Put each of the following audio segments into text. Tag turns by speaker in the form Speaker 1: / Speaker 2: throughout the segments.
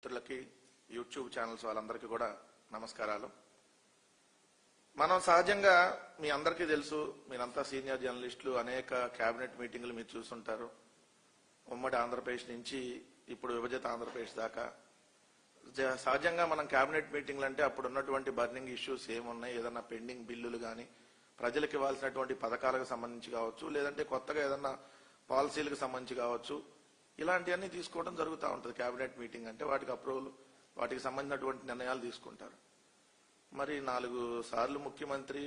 Speaker 1: మిత్రులకి YouTube channels వాళ్ళందరికీ కూడా నమస్కారాలు. మనం సహజంగా మీ అందరికీ తెలుసు, మీరంతా సీనియర్ జర్నలిస్టులు, అనేక కేబినెట్ మీటింగులు మీరు చూస్తుంటారు. ఉమ్మడి ఆంధ్రప్రదేశ్ నుంచి ఇప్పుడు విభజిత ఆంధ్రప్రదేశ్ దాకా సహజంగా మనం కేబినెట్ మీటింగ్లు అంటే అప్పుడు ఉన్నటువంటి బర్నింగ్ ఇష్యూస్ ఏమున్నాయి, ఏదన్నా పెండింగ్ బిల్లులు కానీ, ప్రజలకు ఇవ్వాల్సినటువంటి పథకాలకు సంబంధించి కావచ్చు, లేదంటే కొత్తగా ఏదన్నా పాలసీలకు సంబంధించి కావచ్చు, ఇలాంటివన్నీ తీసుకోవడం జరుగుతూ ఉంటుంది. కేబినెట్ మీటింగ్ అంటే వాటికి అప్రూవల్, వాటికి సంబంధించినటువంటి నిర్ణయాలు తీసుకుంటారు. మరి 4 సార్లు ముఖ్యమంత్రి,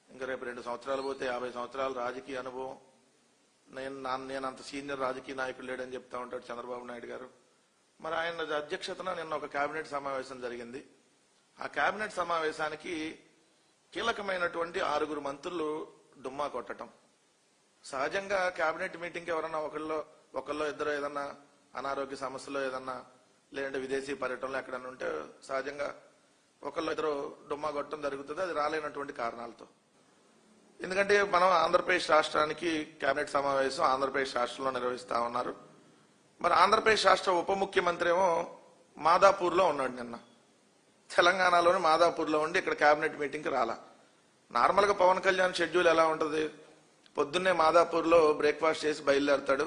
Speaker 1: ఇంకా రేపు 2 సంవత్సరాలు పోతే 50 సంవత్సరాల రాజకీయ అనుభవం. నేను అంత సీనియర్ రాజకీయ నాయకుడు లేడని చెప్తా ఉంటాడు చంద్రబాబు నాయుడు గారు. మరి ఆయన అధ్యక్షతన నిన్న ఒక కేబినెట్ సమావేశం జరిగింది. ఆ కేబినెట్ సమావేశానికి కీలకమైనటువంటి 6 మంత్రులు డుమ్మా కొట్టడం. సహజంగా కేబినెట్ మీటింగ్కి ఎవరన్నా ఒకళ్ళో ఇద్దరు ఏదన్నా అనారోగ్య సమస్యలో ఏదన్నా, లేదంటే విదేశీ పర్యటనలో ఎక్కడన్నా ఉంటే సహజంగా ఒకళ్ళు ఇద్దరు డుమ్మా కొట్టడం జరుగుతుంది. అది రాలేనటువంటి కారణాలతో. ఎందుకంటే మనం ఆంధ్రప్రదేశ్ రాష్ట్రానికి కేబినెట్ సమావేశం ఆంధ్రప్రదేశ్ రాష్ట్రంలో నిర్వహిస్తా ఉన్నారు. మరి ఆంధ్రప్రదేశ్ రాష్ట్ర ఉప ముఖ్యమంత్రి ఏమో మాదాపూర్లో ఉన్నాడు. నిన్న తెలంగాణలోని మాదాపూర్లో ఉండి ఇక్కడ కేబినెట్ మీటింగ్కి రాలా. నార్మల్గా పవన్ కళ్యాణ్ షెడ్యూల్ ఎలా ఉంటుంది, పొద్దున్నే మాదాపూర్లో బ్రేక్ఫాస్ట్ చేసి బయలుదేరుతాడు.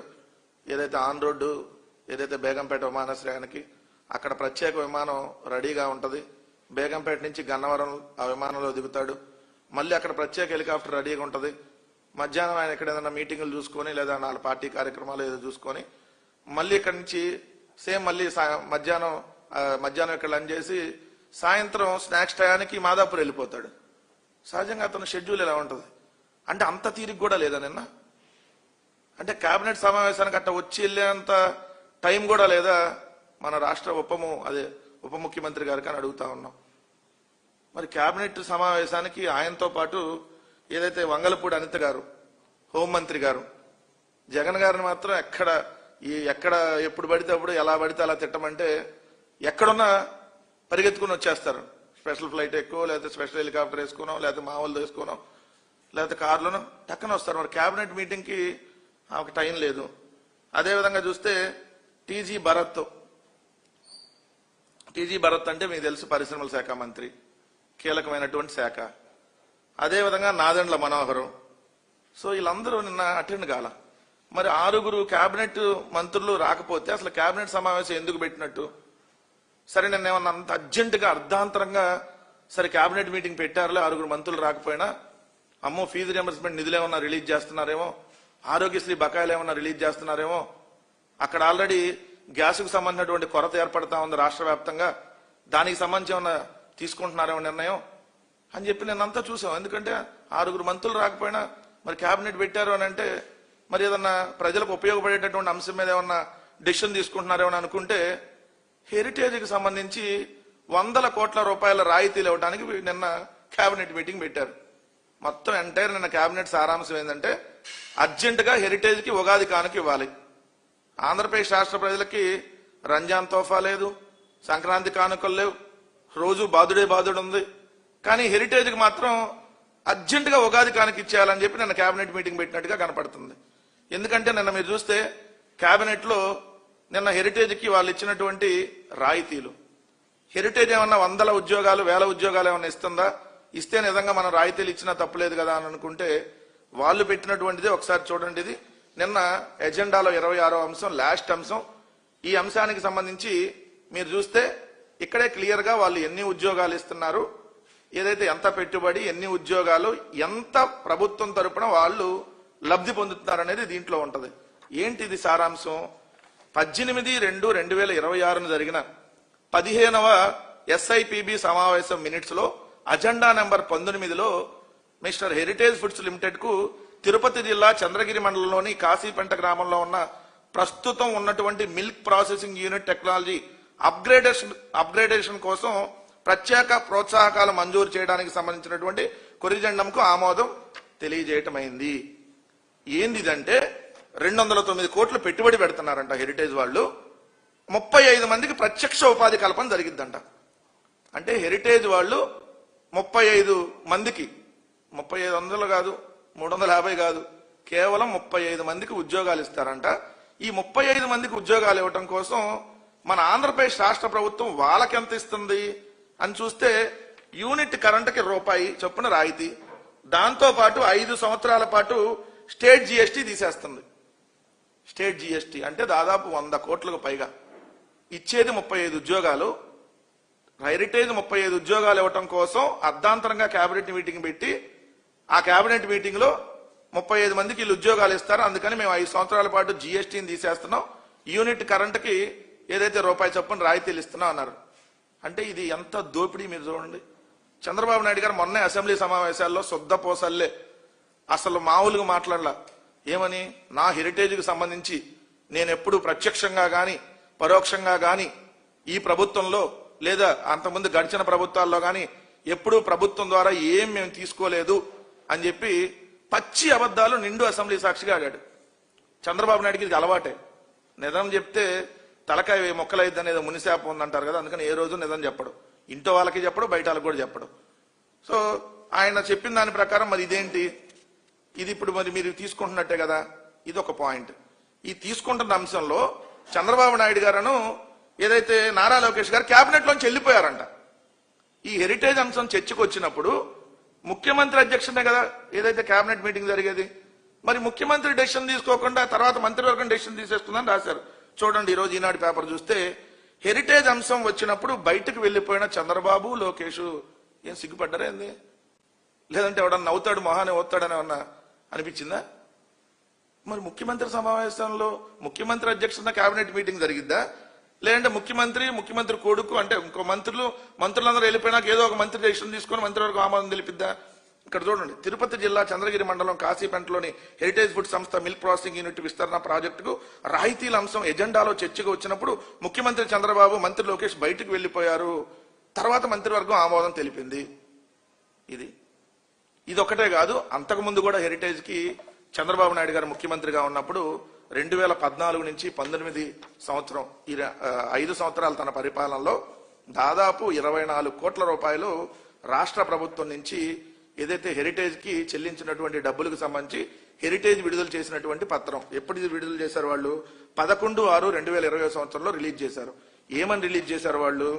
Speaker 1: ఏదైతే ఆన్ రోడ్డు, ఏదైతే బేగంపేట విమానాశ్రయానికి, అక్కడ ప్రత్యేక విమానం రెడీగా ఉంటుంది. బేగంపేట నుంచి గన్నవరం ఆ విమానంలో దిగుతాడు. మళ్ళీ అక్కడ ప్రత్యేక హెలికాప్టర్ రెడీగా ఉంటుంది. మధ్యాహ్నం ఆయన ఇక్కడ ఏదైనా మీటింగులు చూసుకొని, లేదా 4 పార్టీ కార్యక్రమాలు ఏదో చూసుకొని, మళ్ళీ ఇక్కడ నుంచి సేమ్ మళ్ళీ మధ్యాహ్నం ఇక్కడ లంచ్ చేసి సాయంత్రం స్నాక్స్ టయానికి మాదాపూర్ వెళ్ళిపోతాడు. సహజంగా అతను షెడ్యూల్ ఎలా ఉంటుంది అంటే అంత తీరిక కూడా లేదా నిన్న. అంటే కేబినెట్ సమావేశానికి అట్లా వచ్చి వెళ్ళేంత టైం కూడా లేదా మన రాష్ట్ర ఉప ముఖ్యమంత్రి గారికి అని అడుగుతా ఉన్నాం. మరి కేబినెట్ సమావేశానికి ఆయనతో పాటు ఏదైతే వంగలపూడి అనిత గారు, హోంమంత్రి గారు, జగన్ గారిని మాత్రం ఎక్కడ ఎప్పుడు పడితే అప్పుడు ఎలా పడితే అలా తిట్టమంటే ఎక్కడున్నా పరిగెత్తుకుని వచ్చేస్తారు. స్పెషల్ ఫ్లైట్ ఎక్కువ, లేకపోతే స్పెషల్ హెలికాప్టర్ వేసుకున్నాం, లేకపోతే మామూలు వేసుకున్నాం, లేకపోతే కారులోనో టక్కన వస్తారు. మరి కేబినెట్ మీటింగ్కి ఒక టైం లేదు. అదేవిధంగా చూస్తే టీజీ భరత్ అంటే మీకు తెలుసు పరిశ్రమల శాఖ మంత్రి, కీలకమైనటువంటి శాఖ. అదేవిధంగా నాదెండ్ల మనోహరం. సో వీళ్ళందరూ నిన్న అటెండ్ కాల. మరి 6 కేబినెట్ మంత్రులు రాకపోతే అసలు కేబినెట్ సమావేశం ఎందుకు పెట్టినట్టు? సరే నిన్న ఏమన్నా అంత అర్జెంటుగా అర్ధాంతరంగా సరే కేబినెట్ మీటింగ్ పెట్టారులే, 6 మంత్రులు రాకపోయినా, అమ్మో ఫీజు రియంబర్స్మెంట్ నిధులు ఏమన్నా రిలీజ్ చేస్తున్నారేమో, ఆరోగ్యశ్రీ బకాయిలు ఏమన్నా రిలీజ్ చేస్తున్నారేమో, అక్కడ ఆల్రెడీ గ్యాస్కు సంబంధించినటువంటి కొరత ఏర్పడతా ఉంది రాష్ట్ర వ్యాప్తంగా, దానికి సంబంధించి ఏమన్నా తీసుకుంటున్నారేమో నిర్ణయం అని చెప్పి నేనంతా చూసాం. ఎందుకంటే 6 మంత్రులు రాకపోయినా మరి కేబినెట్ పెట్టారు అని అంటే మరి ఏదన్నా ప్రజలకు ఉపయోగపడేటటువంటి అంశం మీద ఏమన్నా డెసిషన్ తీసుకుంటున్నారేమో అనుకుంటే, హెరిటేజ్కి సంబంధించి 100 కోట్ల రూపాయల రాయితీలు ఇవ్వడానికి నిన్న కేబినెట్ మీటింగ్ పెట్టారు. మొత్తం ఎంటైర్ నిన్న కేబినెట్ సారాంశం ఏంటంటే అర్జెంటుగా హెరిటేజ్కి ఉగాది కానుక ఇవ్వాలి. ఆంధ్రప్రదేశ్ రాష్ట్ర ప్రజలకి రంజాన్ తోఫా లేదు, సంక్రాంతి కానుకలు లేవు, రోజు బాదుడు ఉంది. కానీ హెరిటేజ్కి మాత్రం అర్జెంటుగా ఉగాది కానుక ఇచ్చేయాలని చెప్పి నిన్న కేబినెట్ మీటింగ్ పెట్టినట్టుగా కనపడుతుంది. ఎందుకంటే నిన్న మీరు చూస్తే కేబినెట్లో నిన్న హెరిటేజ్కి వాళ్ళు ఇచ్చినటువంటి రాయితీలు, హెరిటేజ్ ఏమన్నా 100 ఉద్యోగాలు 1000 ఉద్యోగాలు ఏమన్నా ఇస్తుందా? ఇస్తే నిజంగా మనం రాయితీలు ఇచ్చినా తప్పులేదు కదా అని అనుకుంటే వాళ్ళు పెట్టినటువంటిది ఒకసారి చూడండి. ఇది నిన్న ఎజెండాలో 26వ అంశం, లాస్ట్ అంశం. ఈ అంశానికి సంబంధించి మీరు చూస్తే ఇక్కడే క్లియర్ గా వాళ్ళు ఎన్ని ఉద్యోగాలు ఇస్తున్నారు, ఏదైతే ఎంత పెట్టుబడి, ఎన్ని ఉద్యోగాలు, ఎంత ప్రభుత్వం తరపున వాళ్ళు లబ్ధి పొందుతున్నారనేది దీంట్లో ఉంటది. ఏంటి ఇది సారాంశం? 18/2/2026 జరిగిన 15వ SIPB సమావేశం మినిట్స్ లో అజెండా నెంబర్ 19లో మిస్టర్ హెరిటేజ్ ఫుడ్స్ లిమిటెడ్ కు తిరుపతి జిల్లా చంద్రగిరి మండలంలోని కాశీపెంట గ్రామంలో ఉన్న ప్రస్తుతం ఉన్నటువంటి milk processing unit technology upgradation కోసం ప్రత్యేక ప్రోత్సాహకాలు మంజూరు చేయడానికి సంబంధించినటువంటి కొరిజెండంకు ఆమోదం తెలియజేయటమైంది. ఏందిదంటే 209 కోట్లు పెట్టుబడి పెడుతున్నారంట హెరిటేజ్ వాళ్ళు. 35 మందికి ప్రత్యక్ష ఉపాధి కల్పన జరిగిద్దంట. అంటే హెరిటేజ్ వాళ్ళు 35 మందికి, 3500 కాదు, 350 కాదు, కేవలం 35 మందికి ఉద్యోగాలు ఇస్తారంట. ఈ 35 మందికి ఉద్యోగాలు ఇవ్వటం కోసం మన ఆంధ్రప్రదేశ్ రాష్ట్ర ప్రభుత్వం వాళ్ళకి ఎంత ఇస్తుంది అని చూస్తే యూనిట్ కరెంటుకి రూపాయి చొప్పున రాయితీ, దాంతో పాటు 5 సంవత్సరాల పాటు స్టేట్ జిఎస్టీ తీసేస్తుంది. స్టేట్ జిఎస్టీ అంటే దాదాపు 100 కోట్లకు పైగా. ఇచ్చేది 35 ఉద్యోగాలు. హెరిటేజ్ 35 ఉద్యోగాలు ఇవ్వటం కోసం అర్ధాంతరంగా కేబినెట్ మీటింగ్ పెట్టి ఆ కేబినెట్ మీటింగ్ లో 35 మందికి వీళ్ళు ఉద్యోగాలు ఇస్తారు, అందుకని మేము 5 సంవత్సరాల పాటు జిఎస్టీని తీసేస్తున్నాం, యూనిట్ కరెంటుకి ఏదైతే రూపాయి చొప్పున రాయితీలు ఇస్తున్నాం అన్నారు. అంటే ఇది ఎంత దోపిడీ మీరు చూడండి. చంద్రబాబు నాయుడు గారు మొన్నే అసెంబ్లీ సమావేశాల్లో శుద్ధపోసల్లే అసలు మామూలుగా మాట్లాడలా. ఏమని, నా హెరిటేజ్కి సంబంధించి నేను ఎప్పుడు ప్రత్యక్షంగా గాని పరోక్షంగా గాని ఈ ప్రభుత్వంలో లేదా అంతకుముందు గడిచిన ప్రభుత్వాల్లో గాని ఎప్పుడూ ప్రభుత్వం ద్వారా ఏం మేము తీసుకోలేదు అని చెప్పి పచ్చి అబద్ధాలు నిండు అసెంబ్లీ సాక్షిగా ఆడాడు. చంద్రబాబు నాయుడికి ఇది అలవాటే. నిజం చెప్తే తలకాయ మొక్కలైద్ది అనేది మునిశాపం ఉందంటారు కదా, అందుకని ఏ రోజు నిజం చెప్పడు. ఇంట్లో వాళ్ళకి చెప్పడు, బయట వాళ్ళకి కూడా చెప్పడు. సో ఆయన చెప్పిన దాని ప్రకారం మరి ఇదేంటి, ఇది ఇప్పుడు మరి మీరు తీసుకుంటున్నట్టే కదా, ఇది ఒక పాయింట్. ఈ తీసుకుంటున్న అంశంలో చంద్రబాబు నాయుడు గారును ఏదైతే నారా లోకేష్ గారు కేబినెట్ లోంచి వెళ్ళిపోయారంట. ఈ హెరిటేజ్ అంశం చర్చకు వచ్చినప్పుడు ముఖ్యమంత్రి అధ్యక్షనే కదా ఏదైతే కేబినెట్ మీటింగ్ జరిగేది. మరి ముఖ్యమంత్రి డెసిషన్ తీసుకోకుండా తర్వాత మంత్రివర్గం డెసిషన్ తీసేస్తుందని రాశారు. చూడండి, ఈ రోజు ఈనాడు పేపర్ చూస్తే హెరిటేజ్ అంశం వచ్చినప్పుడు బయటకు వెళ్లిపోయిన చంద్రబాబు లోకేష్ ఏం సిగ్గుపడ్డారా ఏంది? లేదంటే ఎవడన్నా నవ్వుతాడు మొహాన్ని ఓతాడని ఏమన్నా అనిపించిందా? మరి ముఖ్యమంత్రి సమావేశంలో ముఖ్యమంత్రి అధ్యక్షతన కేబినెట్ మీటింగ్ జరిగిద్దా, లేదంటే ముఖ్యమంత్రి కొడుకు అంటే ఇంకో మంత్రులందరూ వెళ్ళిపోయినాక ఏదో ఒక మంత్రి డెసిషన్ తీసుకొని మంత్రివర్గం ఆమోదం తెలిపిద్దా? ఇక్కడ చూడండి, తిరుపతి జిల్లా చంద్రగిరి మండలం కాశీపెంటలోని హెరిటేజ్ ఫుడ్ సంస్థ మిల్క్ ప్రాసెసింగ్ యూనిట్ విస్తరణ ప్రాజెక్టుకు రాయితీల అంశం ఎజెండాలో చర్చకు వచ్చినప్పుడు ముఖ్యమంత్రి చంద్రబాబు, మంత్రి లోకేష్ బయటకు వెళ్లిపోయారు. తర్వాత మంత్రివర్గం ఆమోదం తెలిపింది. ఇది ఒకటే కాదు, అంతకుముందు కూడా హెరిటేజ్ కి చంద్రబాబు నాయుడు గారు ముఖ్యమంత్రిగా ఉన్నప్పుడు 2014 నుంచి 19 సంవత్సరం ఈ 5 సంవత్సరాలు తన పరిపాలనలో దాదాపు 24 కోట్ల రూపాయలు రాష్ట్ర ప్రభుత్వం నుంచి ఏదైతే హెరిటేజ్ కి చెల్లించినటువంటి డబ్బులకు సంబంధించి హెరిటేజ్ విడుదల చేసినటువంటి పత్రం. ఎప్పుడు ఇది విడుదల చేశారు వాళ్ళు? 11/6/2020 సంవత్సరంలో రిలీజ్ చేశారు. ఏమని రిలీజ్ చేశారు వాళ్ళు?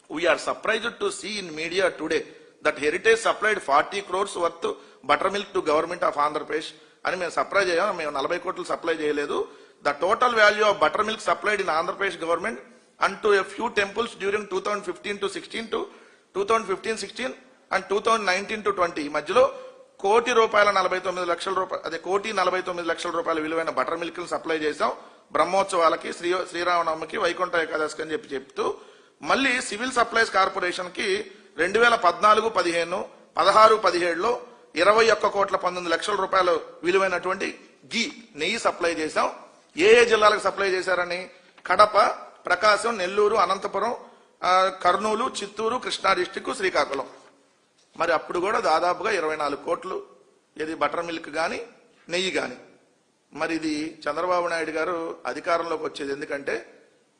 Speaker 1: We are surprised to see in media today that Heritage supplied 40 crores worth buttermilk to government of Andhra Pradesh అని మేము సప్లై చేయాం. మేము 40 కోట్లు సప్లై చేయలేదు. The total value of buttermilk supplied in Andhra Pradesh government and to a few temples during 2015-16 and 2019-20 మధ్యలో ₹1,49,00,000 విలువైన butter milk supply చేశాం బ్రహ్మోత్సవాలకి, శ్రీరామనవమికి, వైకుంఠ ఏకాదశికి అని చెప్తూ మళ్ళీ సివిల్ సప్లైస్ కార్పొరేషన్ కి 2014-15, 16-17లో 21,19 లక్షల విలువైనటువంటి నెయ్యి సప్లై చేశాం. ఏ జిల్లాలకు సప్లై చేశారని? కడప, ప్రకాశం, నెల్లూరు, అనంతపురం, కర్నూలు, చిత్తూరు, కృష్ణా డిస్టిక్, శ్రీకాకుళం. మరి అప్పుడు కూడా దాదాపుగా 24 కోట్లు ఇది బటర్ మిల్క్ గాని నెయ్యి గాని. మరి ఇది చంద్రబాబు నాయుడు గారు అధికారంలోకి వచ్చేది ఎందుకంటే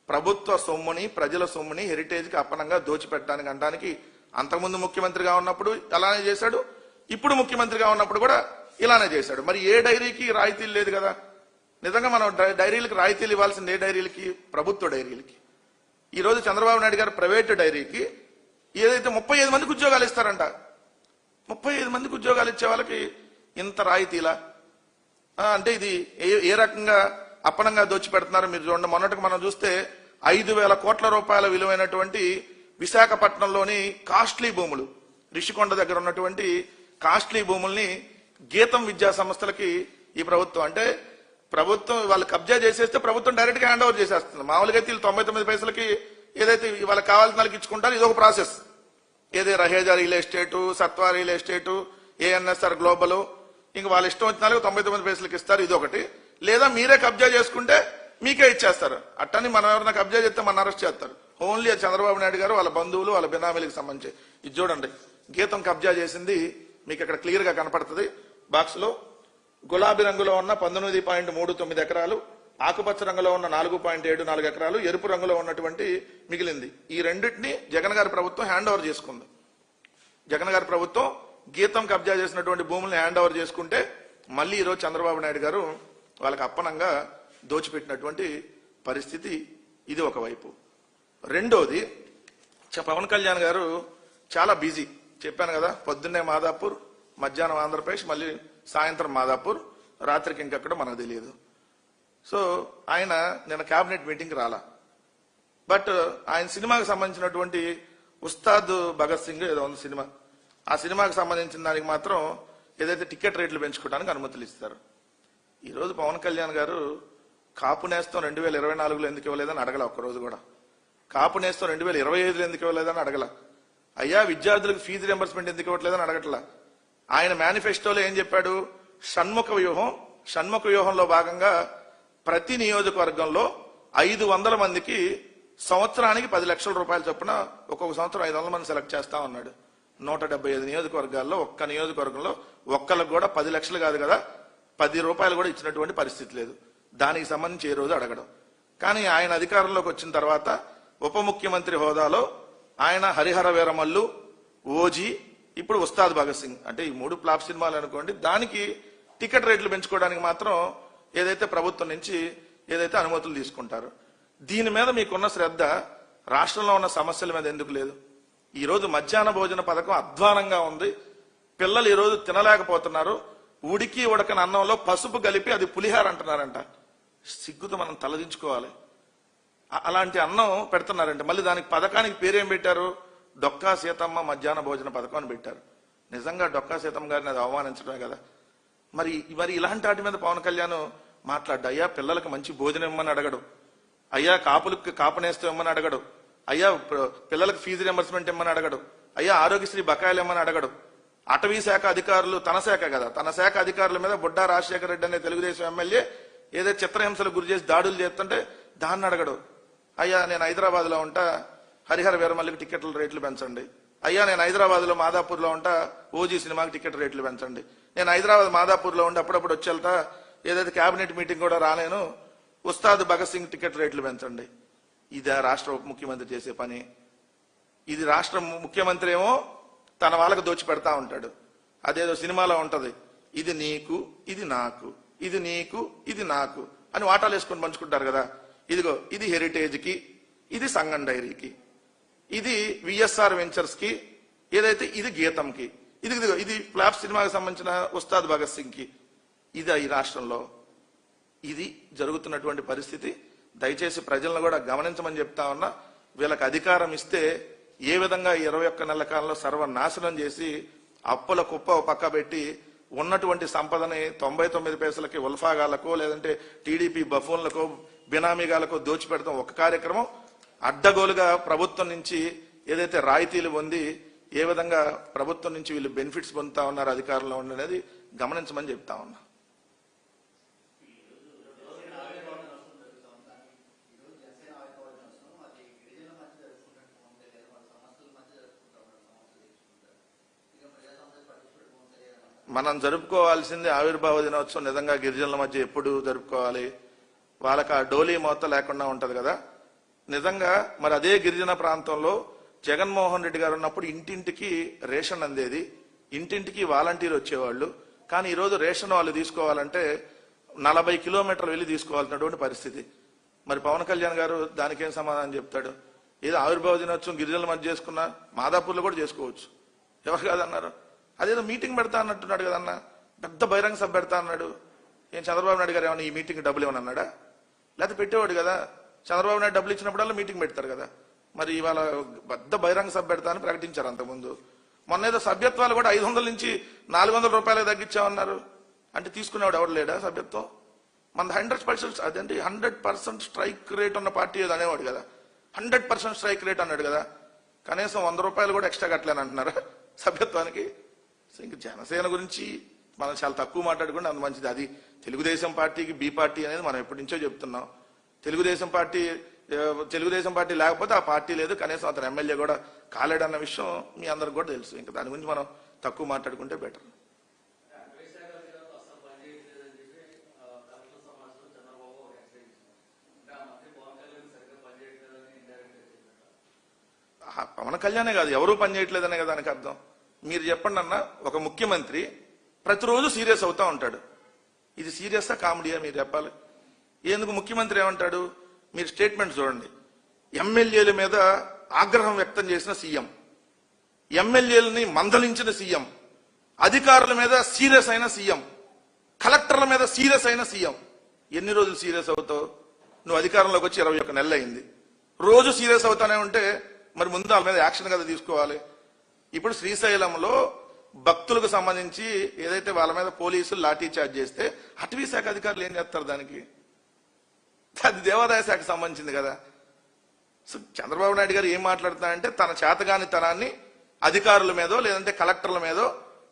Speaker 1: ప్రభుత్వ సొమ్ముని, ప్రజల సొమ్ముని హెరిటేజ్ కి అప్పనంగా దోచిపెట్టడానికి అనడానికి అంతకుముందు ముఖ్యమంత్రిగా ఉన్నప్పుడు అలానే చేశాడు, ఇప్పుడు ముఖ్యమంత్రిగా ఉన్నప్పుడు కూడా ఇలానే చేశాడు. మరి ఏ డైరీకి రాయితీలు లేదు కదా. నిజంగా మనం డైరీలకు రాయితీలు ఇవ్వాల్సింది ఏ డైరీలకి? ప్రభుత్వ డైరీలకి. ఈ రోజు చంద్రబాబు నాయుడు గారు ప్రైవేటు డైరీకి ఏదైతే 35 మందికి ఉద్యోగాలు ఇస్తారంట. 35 మందికి ఉద్యోగాలు ఇచ్చే వాళ్ళకి ఇంత రాయితీలా? అంటే ఇది ఏ రకంగా అప్పనంగా దోచిపెడుతున్నారు మీరు చూడండి. మొన్నటికి మనం చూస్తే 5,000 కోట్ల రూపాయల విలువైనటువంటి విశాఖపట్నంలోని కాస్ట్లీ భూములు, రిషికొండ దగ్గర ఉన్నటువంటి కాస్ట్లీ భూముల్ని గీతం విద్యా సంస్థలకి ఈ ప్రభుత్వం అంటే ప్రభుత్వం వాళ్ళు కబ్జా చేసేస్తే ప్రభుత్వం డైరెక్ట్ గా హ్యాండ్ ఓవర్ చేసేస్తుంది. మామూలుగా అయితే 99 పైసలకి ఏదైతే వాళ్ళకి కావాల్సిన వాళ్ళకి ఇచ్చుకుంటారు, ఇది ఒక ప్రాసెస్. ఏదే Raheja real estate, Sattva real estate, ANSR Global, ఇంక వాళ్ళ ఇష్టం వచ్చిన 99 పైసలకి ఇస్తారు, ఇది ఒకటి. లేదా మీరే కబ్జా చేసుకుంటే మీకే ఇచ్చేస్తారు. అట్టని మనం ఎవరైనా కబ్జా చేస్తే మన అరెస్ట్ చేస్తారు. ఓన్లీ చంద్రబాబు నాయుడు గారు వాళ్ళ బంధువులు వాళ్ళ బినామీలకు సంబంధించి. ఇది చూడండి, గీతం కబ్జా చేసింది మీకు ఇక్కడ క్లియర్ గా కనపడుతుంది బాక్స్ లో. గులాబీ రంగులో ఉన్న 19.39 ఎకరాలు, ఆకుపచ్చ రంగులో ఉన్న 4.74 ఎకరాలు, ఎరుపు రంగులో ఉన్నటువంటి మిగిలింది. ఈ రెండింటిని జగన్ గారి ప్రభుత్వం హ్యాండ్ ఓవర్ చేసుకుంది. జగన్ గారి ప్రభుత్వం గీతం కబ్జా చేసినటువంటి భూముల్ని హ్యాండ్ ఓవర్ చేసుకుంటే మళ్ళీ ఈరోజు చంద్రబాబు నాయుడు గారు వాళ్ళకి అప్పనంగా దోచిపెట్టినటువంటి పరిస్థితి ఇది ఒకవైపు. రెండోది, పవన్ కళ్యాణ్ గారు చాలా బిజీ. చెప్పాను కదా, పొద్దున్నే మాదాపూర్, మధ్యాహ్నం ఆంధ్రప్రదేశ్, మళ్ళీ సాయంత్రం మాదాపూర్, రాత్రికి ఇంకెక్కడ మనకు తెలియదు. సో ఆయన నిన్న కేబినెట్ మీటింగ్ రాలా. బట్ ఆయన సినిమాకి సంబంధించినటువంటి ఉస్తాద్ భగత్ సింగ్ ఏదో ఉంది సినిమా, ఆ సినిమాకి సంబంధించిన దానికి మాత్రం ఏదైతే టికెట్ రేట్లు పెంచుకోవడానికి అనుమతులు ఇస్తారు. ఈరోజు పవన్ కళ్యాణ్ గారు కాపు నేస్తం 2024లో ఎందుకు ఇవ్వలేదని అడగల. ఒక్కరోజు కూడా కాపు నేస్తం 2025లో ఎందుకు ఇవ్వలేదని అడగల. అయ్యా విద్యార్థులకు ఫీజు రియంబర్స్మెంట్ ఎందుకు ఇవ్వట్లేదని అడగట్లా. ఆయన మేనిఫెస్టోలో ఏం చెప్పాడు? షణ్ముఖ వ్యూహంలో భాగంగా ప్రతి నియోజకవర్గంలో 500 మందికి సంవత్సరానికి 10 లక్షల రూపాయలు చొప్పున ఒక్కొక్క సంవత్సరం 500 మంది సెలెక్ట్ చేస్తా ఉన్నాడు. 175 నియోజకవర్గాల్లో ఒక్క నియోజకవర్గంలో ఒక్కళ్ళకు కూడా 10 లక్షలు కాదు కదా, 10 రూపాయలు కూడా ఇచ్చినటువంటి పరిస్థితి లేదు. దానికి సంబంధించి ఏ రోజు అడగడం. కానీ ఆయన అధికారంలోకి వచ్చిన తర్వాత ఉప ముఖ్యమంత్రి హోదాలో ఆయన హరిహర వీరమల్లు, ఓజీ, ఇప్పుడు ఉస్తాద్ భగత్ సింగ్, అంటే ఈ 3 ఫ్లాప్ సినిమాలు అనుకోండి, దానికి టికెట్ రేట్లు పెంచుకోవడానికి మాత్రం ఏదైతే ప్రభుత్వం నుంచి ఏదైతే అనుమతులు తీసుకుంటారు. దీని మీద మీకున్న శ్రద్ధ రాష్ట్రంలో ఉన్న సమస్యల మీద ఎందుకు లేదు? ఈ రోజు మధ్యాహ్న భోజన పథకం అధ్వానంగా ఉంది. పిల్లలు ఈ రోజు తినలేకపోతున్నారు. ఉడికి ఉడకని అన్నంలో పసుపు కలిపి అది పులిహార అంటున్నారంట. సిగ్గుతో మనం తలదించుకోవాలి. అలాంటి అన్నం పెడుతున్నారంట. మళ్ళీ దానికి పథకానికి పేరేం పెట్టారు? డొక్కా సీతమ్మ మధ్యాహ్న భోజన పథకం అని పెట్టారు. నిజంగా డొక్కా సీతమ్మ గారిని అది అవమానించడమే కదా. మరి ఇలాంటి వాటి మీద పవన్ కళ్యాణ్ మాట్లాడ్డా? అయ్యా పిల్లలకు మంచి భోజనం ఇమ్మని అడగడు, అయ్యా కాపులకు కాపు నేస్తం ఇమ్మని అడగడు, అయ్యా పిల్లలకు ఫీజు రియంబర్స్మెంట్ ఇమ్మని అడగడు, అయ్యా ఆరోగ్యశ్రీ బకాయిలు ఇమ్మని అడగడు. అటవీ శాఖ అధికారులు, తన శాఖ కదా, తన శాఖ అధికారుల మీద బుడ్డా రాజశేఖర రెడ్డి అనే తెలుగుదేశం ఎమ్మెల్యే ఏదైతే చిత్రహింసలకు గురి చేసి దాడులు చేస్తుంటే దాన్ని అడగడు. అయ్యా నేను హైదరాబాద్ లో ఉంటా, హరిహర వీరమల్లికి టికెట్ల రేట్లు పెంచండి. అయ్యా నేను హైదరాబాద్ లో మాదాపూర్ లో ఉంటా, ఓజీ సినిమాకి టికెట్ రేట్లు పెంచండి. నేను హైదరాబాద్ మాదాపూర్ లో ఉండి అప్పుడప్పుడు వచ్చి వెళ్తా, ఏదైతే కేబినెట్ మీటింగ్ కూడా రాలేను, ఉస్తాద్ భగత్ సింగ్ టికెట్ రేట్లు పెంచండి. ఇదే రాష్ట్ర ఉప ముఖ్యమంత్రి చేసే పని? ఇది రాష్ట్ర ముఖ్యమంత్రి ఏమో తన వాళ్ళకు దోచి పెడతా ఉంటాడు. అదేదో సినిమాలో ఉంటది, ఇది నీకు ఇది నాకు, ఇది నీకు ఇది నాకు అని వాటాలు వేసుకొని పంచుకుంటారు కదా. ఇదిగో ఇది హెరిటేజ్ కి, ఇది సంగం డైరీకి, ఇది విఎస్ఆర్ వెంచర్స్ కి, ఏదైతే ఇది గీతంకి, ఇది ఫ్లాప్ సినిమాకి సంబంధించిన ఉస్తాద్ భగత్ సింగ్ కి. ఇది ఈ రాష్ట్రంలో ఇది జరుగుతున్నటువంటి పరిస్థితి. దయచేసి ప్రజలను కూడా గమనించమని చెప్తా ఉన్నా. వీళ్ళకి అధికారం ఇస్తే ఏ విధంగా 21 నెలల కాలంలో సర్వనాశనం చేసి అప్పుల కుప్ప పక్క పెట్టి ఉన్నటువంటి సంపదని 99 పైసలకి ఉల్ఫాగాలకో లేదంటే టీడీపీ బఫూన్లకో బినామీగాలకో దోచిపెడతాం ఒక కార్యక్రమం. అడ్డగోలుగా ప్రభుత్వం నుంచి ఏదైతే రాయితీలు పొంది ఏ విధంగా ప్రభుత్వం నుంచి వీళ్ళు బెనిఫిట్స్ పొందుతా ఉన్నారు అధికారంలో ఉండనేది గమనించమని చెప్తా ఉన్నా. మనం జరుపుకోవాల్సింది ఆవిర్భావ దినోత్సవం. నిజంగా గిరిజనుల మధ్య ఎప్పుడు జరుపుకోవాలి? వాళ్ళకి ఆ డోలీ మోత లేకుండా ఉంటది కదా. నిజంగా మరి అదే గిరిజన ప్రాంతంలో జగన్మోహన్ రెడ్డి గారు ఉన్నప్పుడు ఇంటింటికి రేషన్ అందేది, ఇంటింటికి వాలంటీర్ వచ్చేవాళ్ళు. కానీ ఈరోజు రేషన్ వాళ్ళు తీసుకోవాలంటే 40 కిలోమీటర్లు వెళ్ళి తీసుకోవాల్సినటువంటి పరిస్థితి. మరి పవన్ కళ్యాణ్ గారు దానికేం సమాధానం చెప్తాడు? ఏదో ఆవిర్భావ దినోత్సవం గిరిజనుల మధ్య చేసుకున్నా మాదాపూర్లో కూడా చేసుకోవచ్చు, ఎవరు కాదన్నారు. అదేదో మీటింగ్ పెడతా అన్నట్టున్నాడు కదన్నా, పెద్ద బహిరంగ సభ పెడతా అన్నాడు. ఏం చంద్రబాబు నాయుడు గారు ఏమన్నా ఈ మీటింగ్ డబ్బులు ఏమన్నా అన్నాడా? లేకపోతే పెట్టేవాడు కదా. చంద్రబాబు నాయుడు డబ్బులు ఇచ్చినప్పుడల్లా మీటింగ్ పెడతారు కదా. మరి ఇవాళ పెద్ద బహిరంగ సభ పెడతా అని ప్రకటించారు అంతకుముందు. మొన్న ఏదో సభ్యత్వాలు కూడా 500 నుంచి 400 రూపాయలకు తగ్గించామన్నారు. అంటే తీసుకునేవాడు ఎవరు లేడా సభ్యత్వం? మన 100% అదేంటి 100% స్ట్రైక్ రేట్ ఉన్న పార్టీ ఏదో అనేవాడు కదా. 100% స్ట్రైక్ రేట్ అన్నాడు కదా. కనీసం 100 రూపాయలు కూడా ఎక్స్ట్రా కట్టలేని అంటున్నారా సభ్యత్వానికి? ఇంక జనసేన గురించి మనం చాలా తక్కువ మాట్లాడుకుంటే అంత మంచిది. అది తెలుగుదేశం పార్టీకి బి పార్టీ అనేది మనం ఎప్పటి నుంచో చెప్తున్నాం. తెలుగుదేశం పార్టీ లేకపోతే ఆ పార్టీ లేదు, కనీసం అతను ఎమ్మెల్యే కూడా కాలేడన్న విషయం మీ అందరికి కూడా తెలుసు. ఇంకా దాని గురించి మనం తక్కువ మాట్లాడుకుంటే బెటర్. పవన్ కళ్యాణే కాదు, ఎవరూ పనిచేయట్లేదనే కదా దానికి అర్థం. మీరు చెప్పండి అన్న, ఒక ముఖ్యమంత్రి ప్రతిరోజు సీరియస్ అవుతా ఉంటాడు. ఇది సీరియస్సా కామెడీయా మీరు చెప్పాలి. ఎందుకు ముఖ్యమంత్రి ఏమంటాడు? మీరు స్టేట్మెంట్ చూడండి. ఎమ్మెల్యేల మీద ఆగ్రహం వ్యక్తం చేసిన సీఎం, ఎమ్మెల్యేలని మందలించిన సీఎం, అధికారుల మీద సీరియస్ అయిన సీఎం, కలెక్టర్ల మీద సీరియస్ అయిన సీఎం. ఎన్ని రోజులు సీరియస్ అవుతావు? నువ్వు అధికారంలోకి వచ్చి 21 నెలలు అయింది. రోజు సీరియస్ అవుతానే ఉంటే మరి ముందు వాళ్ళ మీద యాక్షన్ కదా తీసుకోవాలి. ఇప్పుడు శ్రీశైలంలో భక్తులకు సంబంధించి ఏదైతే వాళ్ళ మీద పోలీసులు లాఠీ చార్జ్ చేస్తే అటవీ శాఖ అధికారులు ఏం చేస్తారు? దానికి అది దేవాదాయ శాఖకు సంబంధించింది కదా. సో చంద్రబాబు నాయుడు గారు ఏం మాట్లాడుతున్నారంటే తన చేతగానితనాన్ని అధికారుల మీదో లేదంటే కలెక్టర్ల మీదో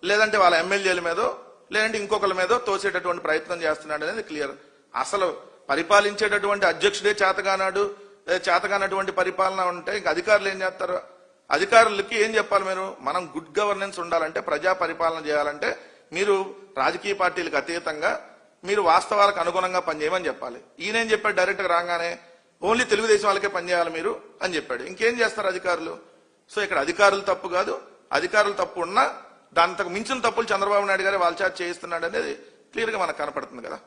Speaker 1: లేదంటే వాళ్ళ ఎమ్మెల్యేల మీదో లేదంటే ఇంకొకరి మీదో తోసేటటువంటి ప్రయత్నం చేస్తున్నాడు అనేది క్లియర్. అసలు పరిపాలించేటటువంటి అధ్యక్షుడే చేతగానాడు, చేతగానటువంటి పరిపాలన ఉంటే ఇంకా అధికారులు ఏం చేస్తారు? అధికారులకి ఏం చెప్పాలి? మనం గుడ్ గవర్నెన్స్ ఉండాలంటే, ప్రజా పరిపాలన చేయాలంటే మీరు రాజకీయ పార్టీలకు అతీతంగా మీరు వాస్తవాలకు అనుగుణంగా పనిచేయమని చెప్పాలి. ఈయనేం చెప్పాడు? డైరెక్ట్ గా రాగానే ఓన్లీ తెలుగుదేశం వాళ్ళకే పనిచేయాలి మీరు అని చెప్పాడు. ఇంకేం చేస్తారు అధికారులు? సో ఇక్కడ అధికారులు తప్పు కాదు, అధికారులు తప్పు ఉన్నా దాంతకు మించిన తప్పులు చంద్రబాబు నాయుడు గారే వాళ్ళ చేత చేయిస్తున్నాడు అనేది క్లియర్ గా మనకు కనపడుతుంది కదా.